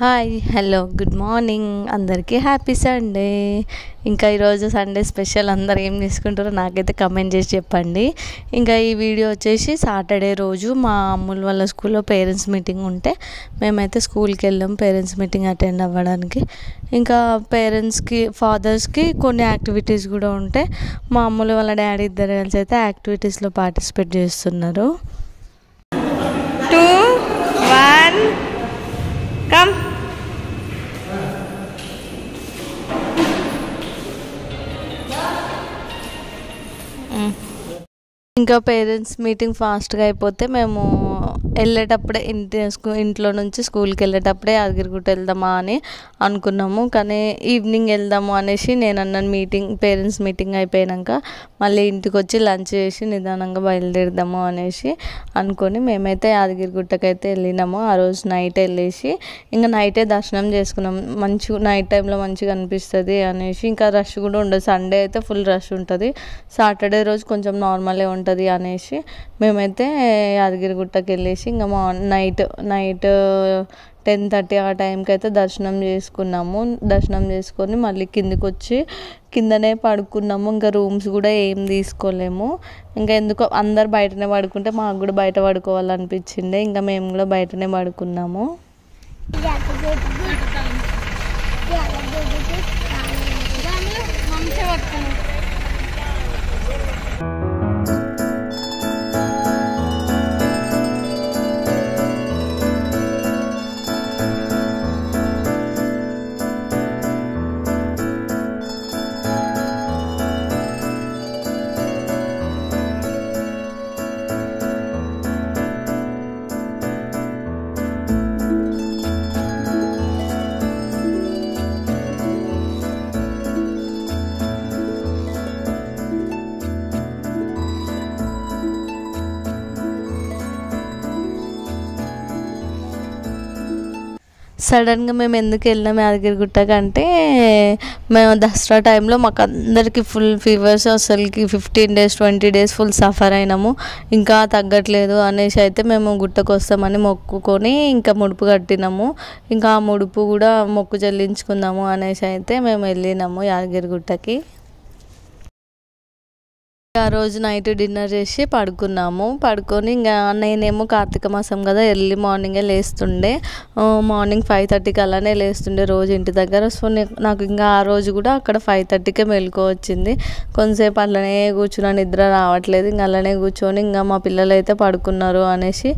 Hi hello good morning అందరికీ happy Sunday. ఇంకా ఈరోజు సండే స్పెషల్ అందరు ఏం చేసుకుంటారో నాకైతే కమెంట్ చేసి చెప్పండి. ఇంకా ఈ వీడియో వచ్చేసి సాటర్డే రోజు మా అమ్ముల వాళ్ళ స్కూల్లో పేరెంట్స్ మీటింగ్ ఉంటే మేమైతే స్కూల్కి వెళ్ళాం పేరెంట్స్ మీటింగ్ అటెండ్ అవ్వడానికి. ఇంకా పేరెంట్స్కి ఫాదర్స్కి కొన్ని యాక్టివిటీస్ కూడా ఉంటే మా అమ్ముల వాళ్ళ డాడీ ఇద్దరు కలిసి అయితే యాక్టివిటీస్లో పార్టిసిపేట్ చేస్తున్నారు. 2 1 come. ఇంకా పేరెంట్స్ మీటింగ్ ఫాస్ట్గా అయిపోతే మేము వెళ్ళేటప్పుడే ఇంట్లో నుంచి స్కూల్కి వెళ్ళేటప్పుడే యాదగిరిగుట్ట వెళ్దామా అని అనుకున్నాము. కానీ ఈవినింగ్ వెళ్దాము అనేసి నేను అన్నాను. పేరెంట్స్ మీటింగ్ అయిపోయాక మళ్ళీ ఇంటికి వచ్చి లంచ్ చేసి నిదానంగా బయలుదేరదాము అనేసి అనుకొని మేమైతే యాదగిరిగుట్టకైతే వెళ్ళినాము. ఆ రోజు నైట్ వెళ్ళేసి ఇంకా నైటే దర్శనం చేసుకున్నాం. నైట్ టైంలో మంచిగా అనిపిస్తుంది అనేసి. ఇంకా రష్ కూడా ఉండదు. సండే అయితే ఫుల్ రష్ ఉంటుంది, సాటర్డే రోజు కొంచెం నార్మలే ఉంటుంది అనేసి మేమైతే యాదగిరిగుట్టకి వెళ్ళేసి ఇంకా నైట్ 10:30 ఆ టైంకి అయితే దర్శనం చేసుకున్నాము. దర్శనం చేసుకొని మళ్ళీ కిందికి వచ్చి కిందనే పడుకున్నాము. ఇంకా రూమ్స్ కూడా ఏం తీసుకోలేము. ఇంకా ఎందుకో అందరు బయటనే పడుకుంటే మాకు కూడా బయట పడుకోవాలనిపించింది. ఇంకా మేము కూడా బయటనే పడుకున్నాము. సడన్గా మేము ఎందుకు వెళ్ళినాం యాదగిరిగుట్టకి అంటే మేము దసరా టైంలో మాకు అందరికీ ఫుల్ ఫీవర్స్, అసలుకి 15 days 20 days ఫుల్ సఫర్ అయినాము. ఇంకా తగ్గట్లేదు అనేసి అయితే మేము గుట్టకు వస్తామని మొక్కుకొని ఇంకా ముడుపు కట్టినాము. ఇంకా ఆ ముడుపు కూడా మొక్కు చెల్లించుకుందాము అనేసి అయితే మేము వెళ్ళినాము యాదగిరిగుట్టకి. ఆ రోజు నైట్ డిన్నర్ చేసి పడుకొని ఇంకా నేనేమో కార్తీక మాసం కదా ఎర్లీ మార్నింగే లేస్తుండే. మార్నింగ్ 5:30కి అలానే లేస్తుండే రోజు ఇంటి దగ్గర. సో నాకు ఇంకా ఆ రోజు కూడా అక్కడ 5:30కే మెలుకువ వచ్చింది. కొంతసేపు అలానే కూర్చున్నా, నిద్ర రావట్లేదు. ఇంకా అలానే కూర్చొని ఇంకా మా పిల్లలు అయితే పడుకున్నారు అనేసి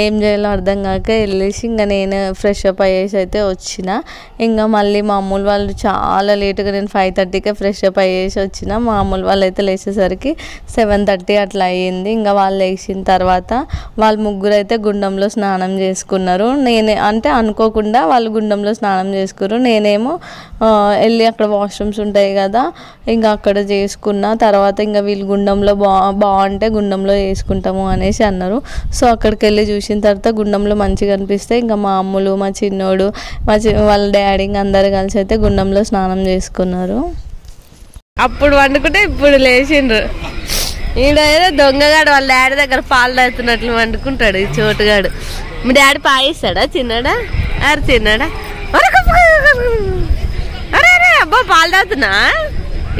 ఏం చేయాలో అర్థం కాక వెళ్ళేసి ఇంకా నేను ఫ్రెష్ అప్ అయ్యేసి అయితే వచ్చిన. ఇంకా మళ్ళీ మా అమ్ముల వాళ్ళు చాలా లేటుగా, నేను 5:30కే ఫ్రెష్ అప్ అయ్యేసి వచ్చిన. మా అమ్ముల వాళ్ళు అయితే లేచేసరికి 7:30 అట్లా అయ్యింది. ఇంకా వాళ్ళు లేచిన తర్వాత వాళ్ళు ముగ్గురు అయితే గుండంలో స్నానం చేసుకున్నారు. నేనే అంటే అనుకోకుండా వాళ్ళు గుండంలో స్నానం చేసుకున్నారు. నేనేమో వెళ్ళి అక్కడ వాష్రూమ్స్ ఉంటాయి కదా ఇంకా అక్కడ చేసుకున్న తర్వాత ఇంకా వీళ్ళు గుండంలో బాగుంటే గుండంలో చేసుకుంటాము అనేసి అన్నారు. సో అక్కడికి వెళ్ళి చూసిన తర్వాత గుండంలో మంచిగా అనిపిస్తే ఇంకా మా అమ్ములు, మా చిన్నోడు, వాళ్ళ డాడీ ఇంకా అందరు కలిసి అయితే గుండంలో స్నానం చేసుకున్నారు. అప్పుడు వండుకుంటే ఇప్పుడు లేచిండ్రు. ఈడేదో దొంగగాడు వాళ్ళ డాడీ దగ్గర పాలు తాగుతున్నట్లు వండుకుంటాడు ఈ చోటుగాడు. మీ డాడీ పాయిస్తాడా? చిన్నాడా? అరే చిన్నాడా? అరే అరే అబ్బా పాలు తాగుతున్నా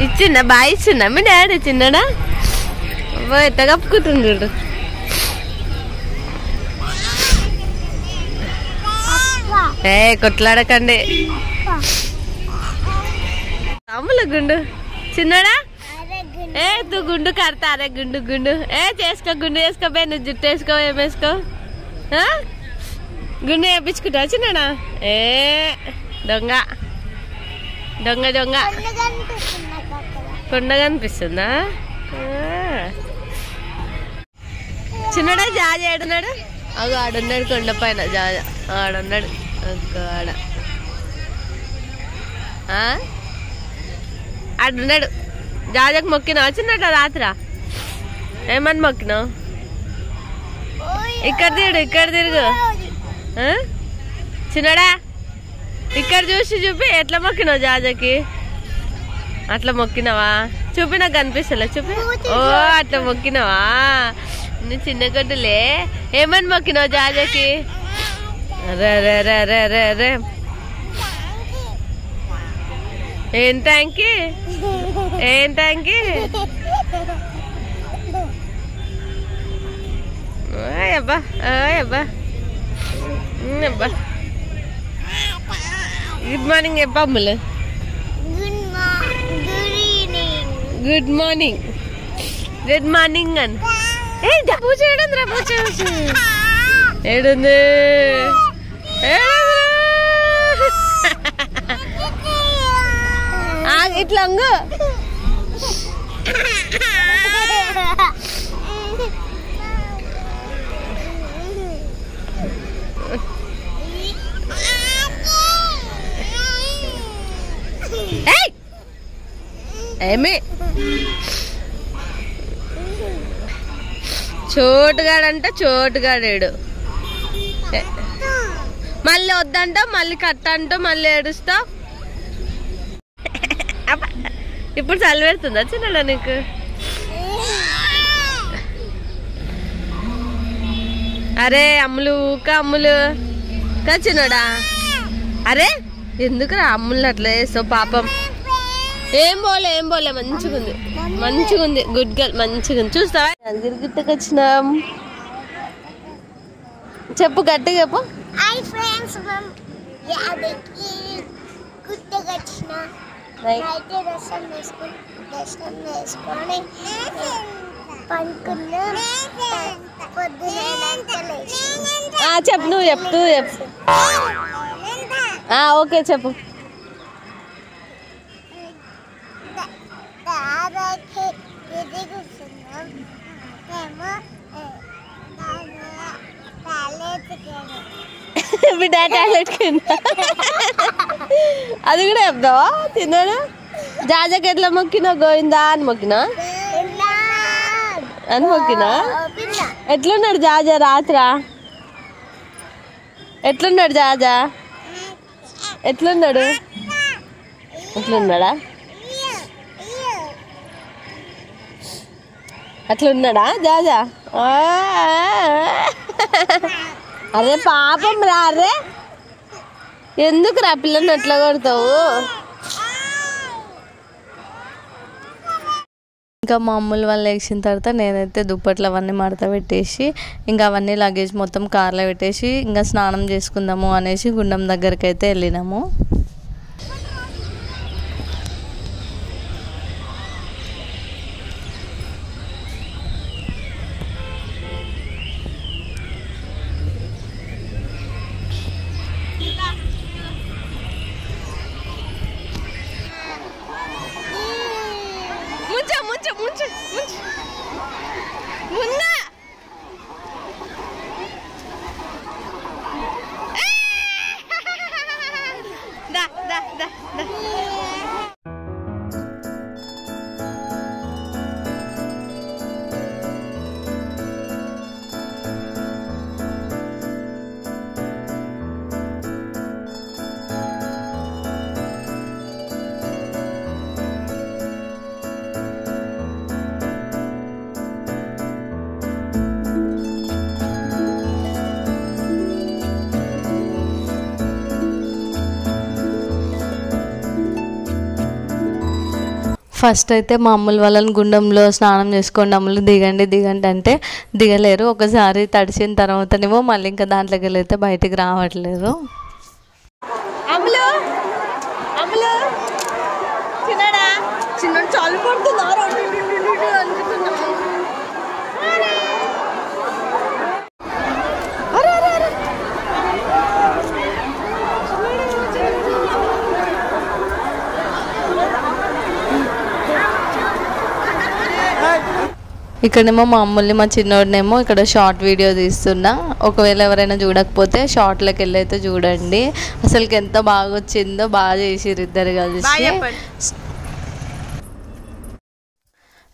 ఇచ్చిందా? బాగా ఇచ్చిందా మీ డాడీ? చిన్నాడా అబ్బా ఎట్ట కప్పుకుంటుండ్రు. కొట్లాడకండి అమ్ముల గుండు. చిన్నాడా తూ గుండు కడతా. అరే గుండు చేసుకో, గుండు వేసుకోపోయి నువ్వు జుట్టు వేసుకో, ఏం వేసుకో, గుండు వేయించుకుంటా చిన్నాడా? దొంగ కొండగా అనిపిస్తుందా? చిన్నడా జాజ ఏడున్నాడు? అగో ఆడున్నాడు కొండ పైన జాజ ఆడున్నాడు. ఆడున్నాడు. జాజకు మొక్కినావు చిన్నట రాత్రా? ఏమని మొక్కినావు? ఇక్కడ తిరుగు చిన్నడా. ఇక్కడ చూపి ఎట్లా మొక్కినావు జాజకి? అట్లా మొక్కినావా? చూపి, నాకు కనిపిస్తలే, చూపి. ఓ అట్లా మొక్కినావా? నువ్వు చిన్న గడ్డలే. ఏమని మొక్కినావు జాజకి? రే రే రే రే రే రే ఏం ట్యాంకి ఏం ట్యాంకి అబ్బా అబ్బా అబ్బా గుడ్ మార్నింగ్ చెప్పా అమ్ములు గుడ్ మార్నింగ్ గుడ్ మార్నింగ్ అని పూజ ఏడుందిరా పూజ ఏడుంది ఇట్లా అంగు ఏమి చోటుగాడంటే చోటుగాడేడు మళ్ళీ వద్దంట మళ్ళీ కట్టంట మళ్ళీ ఏడుస్తావు ఇప్పుడు చలి పెడుతుందా చిన్నడా నీకు అరే అమ్ములు ఊక అమ్ములు చిన్నడా అరే ఎందుకురా అమ్ములు అట్లా చేస్తావు పాపం ఏం పోలే మంచిగుంది గుడ్ గర్ల్ మంచిగుంది చూస్తావా గిరిగిట్టకు వచ్చినాం చెప్పు గట్టిగా చెప్పు చెప్పు నువ్వు చెప్పు ఓకే చెప్పు బిడ్డ టాయిలెట్ అది కూడా చెప్తావా తిన్నాడు జాజకి ఎట్లా మొక్కినా గోవిందా అని మొక్కినా ఎట్లున్నాడు జాజా రాత్రా ఎట్లున్నాడు జాజా ఎట్లున్నాడా అట్లున్నాడా జాజా అరే పాపం రా అరే ఎందుకు రా పిల్లని అట్లా కొడతావు ఇంకా మా అమ్ములు వాళ్ళు వేసిన తర్వాత నేనైతే దుప్పట్లు అవన్నీ మడత పెట్టేసి ఇంకా అవన్నీ లగేజ్ మొత్తం కార్లో పెట్టేసి ఇంకా స్నానం చేసుకుందాము అనేసి గుండం దగ్గరికి అయితే వెళ్ళినాము. ఫస్ట్ అయితే మా అమ్ముల వాళ్ళని గుండంలో స్నానం చేసుకోండి అమ్ములు దిగండి అంటే దిగలేరు. ఒకసారి తడిసిన తర్వాతనేమో మళ్ళీ ఇంకా దాంట్లోకి వెళ్ళైతే బయటికి రావట్లేదు. అమ్ములు అమ్ములు చిన్నడా చిన్న చాలు పడుతున్నారు అనుకుంటున్నా. ఇక్కడేమో మా అమ్ముల్ని మా చిన్నోడినేమో ఇక్కడ షార్ట్ వీడియో తీస్తున్నా. ఒకవేళ ఎవరైనా చూడకపోతే షార్ట్లోకి వెళ్ళి అయితే చూడండి. అసలుకి ఎంత బాగా వచ్చిందో, బాగా చేసిర్రు ఇద్దరు కలిసి.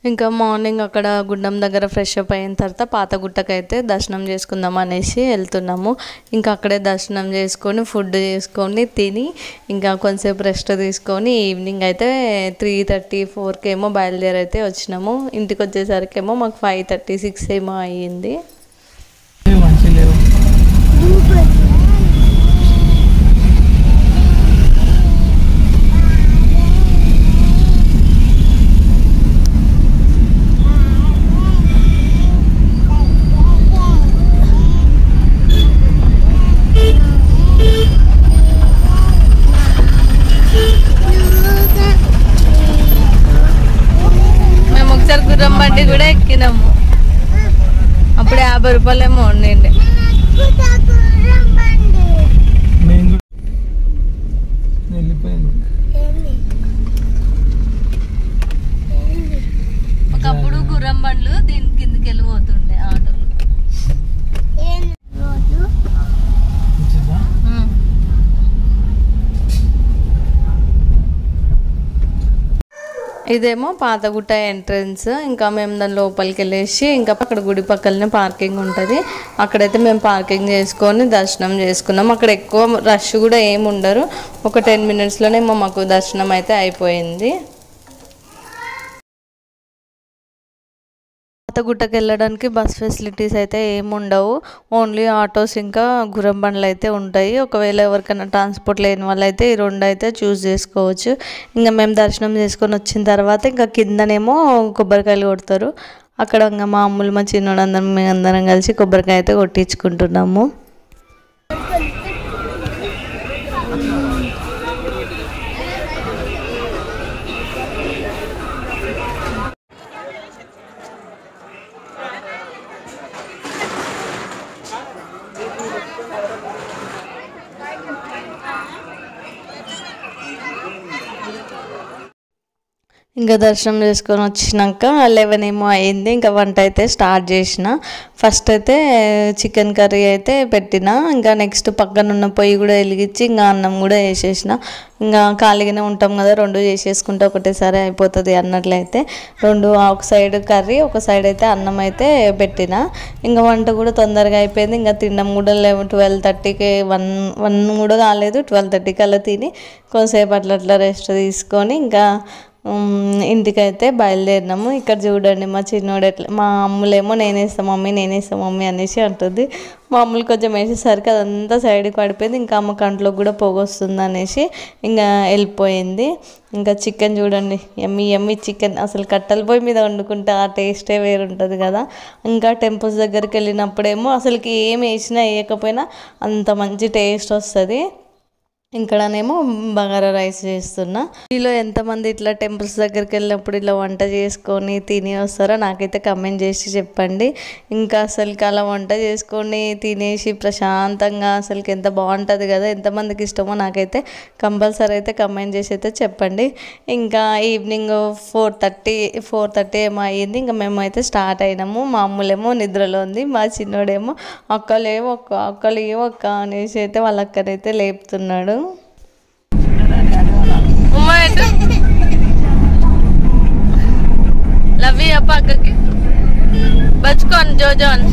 ఇంకా మార్నింగ్ అక్కడ గుండం దగ్గర ఫ్రెష్ అప్ అయిన తర్వాత పాతగుట్టకైతే దర్శనం చేసుకుందాం అనేసి వెళ్తున్నాము. ఇంకా అక్కడే దర్శనం చేసుకొని ఫుడ్ చేసుకొని తిని ఇంకా కొంచెంసేపు రెస్ట్ తీసుకొని ఈవినింగ్ అయితే 3:30-4 ఏమో బయలుదేరి అయితే వచ్చినాము. ఇంటికి వచ్చేసరికి ఏమో మాకు 5:36 ఏమో అయ్యింది. చక్కర గుర్రం బండి కూడా ఎక్కినాము. అప్పుడు 50 రూపాయలేమో ఉండిండి. ఒకప్పుడు గుర్రం బండ్లు దీని కిందకి వెళ్ళిపోతుండే ఆటోలు. ఇదేమో పాతగుట్ట ఎంట్రన్స్. ఇంకా మేము దాని లోపలికి వెళ్ళేసి ఇంకా అక్కడ గుడి పక్కలనే పార్కింగ్ ఉంటుంది. అక్కడైతే మేము పార్కింగ్ చేసుకొని దర్శనం చేసుకున్నాం. అక్కడ ఎక్కువ రష్ కూడా ఏమి ఉండరు. ఒక 10 మినిట్స్లోనే మాకు దర్శనం అయితే అయిపోయింది. పాతగుట్టకి వెళ్ళడానికి బస్ ఫెసిలిటీస్ అయితే ఏమి ఉండవు. ఓన్లీ ఆటోస్ ఇంకా గుర్రం బండ్లు అయితే ఉంటాయి. ఒకవేళ ఎవరికైనా ట్రాన్స్పోర్ట్ లేని వాళ్ళు అయితే ఈ 2 అయితే చూస్ చేసుకోవచ్చు. ఇంకా మేము దర్శనం చేసుకొని వచ్చిన తర్వాత ఇంకా కిందనేమో కొబ్బరికాయలు కొడతారు. అక్కడ ఇంకా మామూలు మా చిన్నోడు అందరం కలిసి కొబ్బరికాయ అయితే కొట్టించుకుంటున్నాము. ఇంకా దర్శనం చేసుకొని వచ్చినాక 11 ఏమో అయింది. ఇంకా వంట అయితే స్టార్ట్ చేసిన. ఫస్ట్ అయితే చికెన్ కర్రీ అయితే పెట్టిన. ఇంకా నెక్స్ట్ పక్కన ఉన్న పొయ్యి కూడా వెలిగించి ఇంకా అన్నం కూడా వేసేసిన. ఇంకా ఖాళీగానే ఉంటాం కదా, 2 చేసేసుకుంటే ఒకటేసారి అయిపోతుంది అన్నట్లయితే 2 ఒక సైడ్ కర్రీ ఒక సైడ్ అయితే అన్నం అయితే పెట్టిన. ఇంకా వంట కూడా తొందరగా అయిపోయింది. ఇంకా తినడం కూడా 12:30కి 1 కూడా కాలేదు. 12:30కి అలా తిని కొంతసేపు అట్లా రెస్ట్ తీసుకొని ఇంకా ఇంటికైతే బయలుదేరినాము. ఇక్కడ చూడండి మా చిన్నోడు ఎట్లా, మా అమ్ములేమో నేనేస్తా మమ్మీ అనేసి అంటుంది. మా అమ్ములు కొంచెం వేసేసరికి అదంతా సైడ్కి పడిపోయింది. ఇంకా అమ్మ కంట్లో కూడా పొగ వస్తుంది అనేసి ఇంకా వెళ్ళిపోయింది. ఇంకా చికెన్ చూడండి, ఎమ్మి చికెన్. అసలు కట్టెల పొయ్యి మీద వండుకుంటే ఆ టేస్టే వేరుంటుంది కదా. ఇంకా టెంపుల్స్ దగ్గరికి వెళ్ళినప్పుడేమో అసలుకి ఏం వేసినా వేయకపోయినా అంత మంచి టేస్ట్ వస్తుంది. ఇక్కడనేమో బగారా రైస్ చేస్తున్నా. మీలో ఎంతమంది ఇట్లా టెంపుల్స్ దగ్గరికి వెళ్ళినప్పుడు ఇలా వంట చేసుకొని తిని వస్తారో నాకైతే కమెంట్ చేసి చెప్పండి. ఇంకా అసలుకి అలా వంట చేసుకొని తినేసి ప్రశాంతంగా అసలుకి ఎంత బాగుంటుంది కదా. ఎంతమందికి ఇష్టమో నాకైతే కంపల్సరీ అయితే కమెంట్ చేసి అయితే చెప్పండి. ఇంకా ఈవినింగ్ 4:30 ఏమో అయ్యింది. ఇంకా మేమైతే స్టార్ట్ అయినాము. మా అమ్ములేమో నిద్రలో ఉంది. మా చిన్నోడేమో అక్కలు ఏమొక్క అనేసి అయితే వాళ్ళ అక్కనైతే లేపుతున్నాడు. లవ్వి అప్ప అక్కకి బచ్చుకోని జోజోన్.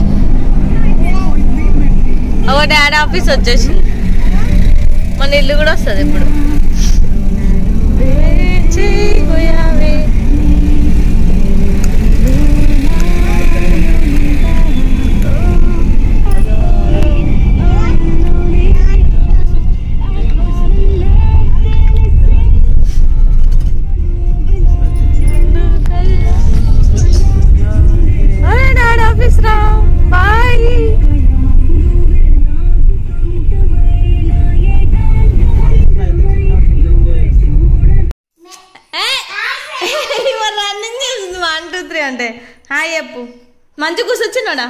ఒక డాడీ ఆఫీస్ వచ్చేసి మన ఇల్లు కూడా వస్తుంది ఇప్పుడు. అంటే హాయ్ చెప్పు. మంచి కూర్చొచ్చినాడా?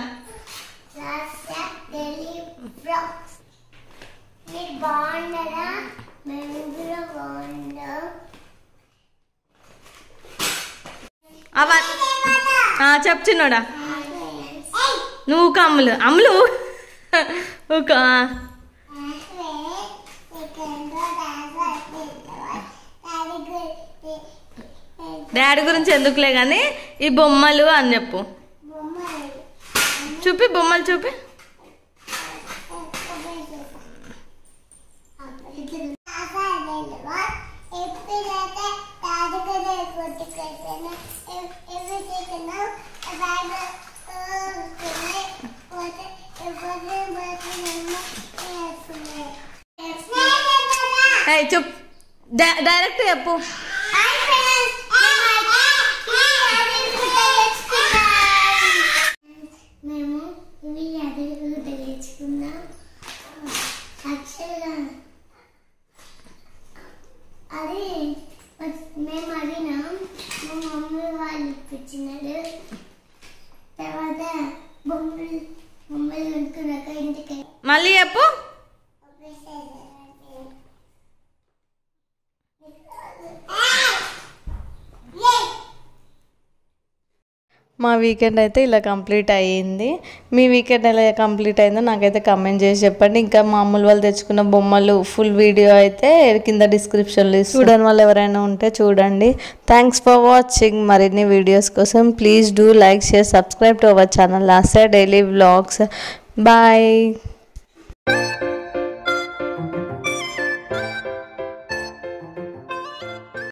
చెప్పు చిన్నోడా. నువ్వు అమ్ములు డాడీ గురించి ఎందుకులే కానీ ఈ బొమ్మలు అని చెప్పు. చూపి బొమ్మలు చూపి. చూప్ డైరెక్ట్ చెప్పు. మేము ఇవి అడుగులు తెచ్చుకున్నాం. యాక్చువల్గా అది మేము అడిగినాం, మా మమ్మీ వాళ్ళు ఇప్పించారు. వచ్చినాడు. తర్వాత బొమ్మలు బొమ్మలు కొనుక్కున్నాక ఇంటికి మళ్ళీ చెప్పు. మా వీకెండ్ అయితే ఇలా కంప్లీట్ అయ్యింది. మీ వీకెండ్ ఎలా కంప్లీట్ అయిందో నాకైతే కమెంట్ చేసి చెప్పండి. ఇంకా మా అమ్ములు వాళ్ళు తెచ్చుకున్న బొమ్మలు ఫుల్ వీడియో అయితే కింద డిస్క్రిప్షన్లో చూడని వాళ్ళు ఎవరైనా ఉంటే చూడండి. Thanks for watching. మరిన్ని వీడియోస్ కోసం please do like, share, subscribe to our channel last daily vlogs. Bye.